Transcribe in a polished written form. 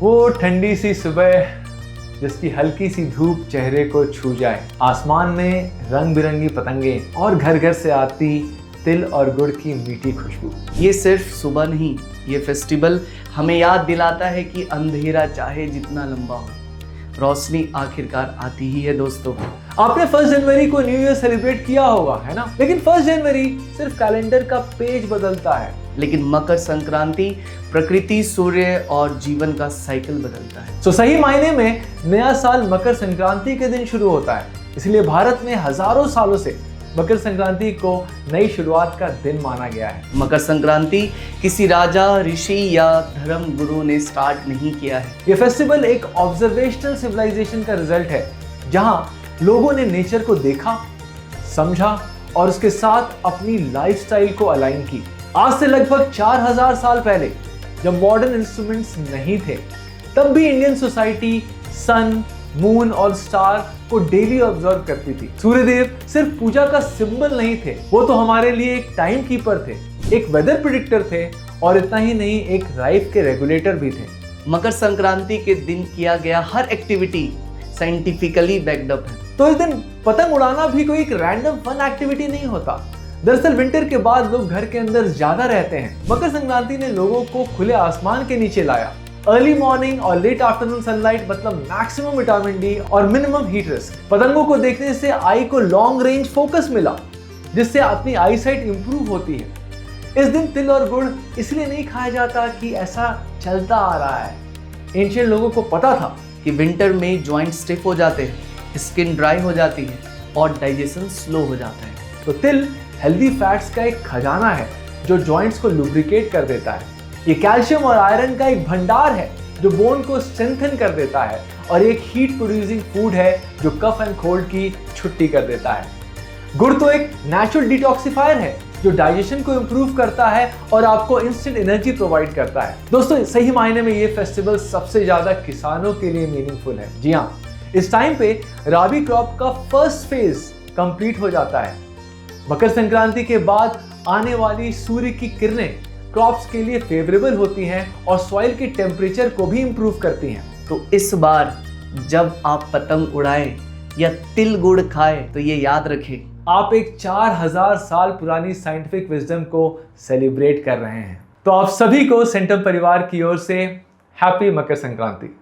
वो ठंडी सी सुबह जिसकी हल्की सी धूप चेहरे को छू जाए, आसमान में रंग बिरंगी पतंगे और घर घर से आती तिल और गुड़ की मीठी खुशबू। ये सिर्फ सुबह नहीं, ये फेस्टिवल हमें याद दिलाता है कि अंधेरा चाहे जितना लंबा हो, रोशनी आखिरकार आती ही है दोस्तों। आपने 1 जनवरी को न्यू ईयर सेलिब्रेट किया होगा, है ना? लेकिन 1 जनवरी सिर्फ कैलेंडर का पेज बदलता है, लेकिन मकर संक्रांति प्रकृति, सूर्य और जीवन का साइकिल बदलता है। तो सही मायने में नया साल मकर संक्रांति के दिन शुरू होता है। इसलिए भारत में हजारों सालों से मकर संक्रांति को नई शुरुआत का दिन माना गया है। मकर संक्रांति किसी राजा, ऋषि या धर्म गुरु ने स्टार्ट नहीं किया है। ये फेस्टिवल एक ऑब्जर्वेशनल सिविलाइजेशन का रिजल्ट है, जहां लोगों ने नेचर को देखा, समझा और उसके साथ अपनी लाइफस्टाइल को अलाइन की। आज से लगभग 4000 साल पहले, जब मॉडर्न इंस्ट्रूमेंट्स नहीं थे, तब भी इंडियन सोसाइटी सन, मून और स्टार को डेली ऑब्जर्व करती थी। सूर्यदेव सिर्फ पूजा का सिंबल नहीं थे, वो तो हमारे लिए एक टाइम कीपर थे, एक वेदर प्रिडिक्टर थे और इतना ही नहीं, एक लाइफ के रेगुलेटर भी थे। मकर संक्रांति के दिन किया गया हर एक्टिविटी साइंटिफिकली बैक्ड अप है। तो इस दिन पतंग उड़ाना भी कोई एक रैंडम फन एक्टिविटी नहीं होता। दरअसल विंटर के बाद लोग घर के अंदर ज्यादा रहते हैं। मकर संक्रांति ने लोगों को खुले आसमान के नीचे लाया। अर्ली मॉर्निंग और लेट आफ्टरनून सनलाइट मतलब मैक्सिमम विटामिन डी और मिनिमम हीट रिस्क। पतंगों को देखने से आई को लॉन्ग रेंज फोकस मिला, जिससे अपनी आई साइट इंप्रूव होती है। इस दिन तिल और गुड़ इसलिए नहीं खाया जाता कि ऐसा चलता आ रहा है। एंशिएंट लोगों को पता था कि विंटर में जॉइंट स्टिफ हो जाते हैं, स्किन ड्राई हो जाती है और डाइजेशन स्लो हो जाता है। तो तिल हेल्दी फैट्स का एक खजाना है जो जॉइंट्स को लुब्रिकेट कर देता है। ये कैल्शियम और आयरन का एक भंडार है जो बोन को स्ट्रेंथन कर देता है और एक हीट प्रोड्यूसिंग फूड है जो कफ एंड कोल्ड की छुट्टी कर देता है। गुड़ तो एक नेचुरल डिटॉक्सिफायर है जो डाइजेशन को इंप्रूव करता है और आपको इंस्टेंट एनर्जी प्रोवाइड करता है। दोस्तों, सही मायने में ये फेस्टिवल सबसे ज्यादा किसानों के लिए मीनिंगफुल है। जी हाँ, इस टाइम पे राबी क्रॉप का फर्स्ट फेज कंप्लीट हो जाता है। मकर संक्रांति के बाद आने वाली सूर्य की किरणें क्रॉप्स के लिए फेवरेबल होती हैं और सॉइल के टेम्परेचर को भी इंप्रूव करती हैं। तो इस बार जब आप पतंग उड़ाएं या तिल गुड़ खाएं तो ये याद रखें, आप एक 4000 साल पुरानी साइंटिफिक विजडम को सेलिब्रेट कर रहे हैं। तो आप सभी को सेंटम परिवार की ओर से हैप्पी मकर संक्रांति।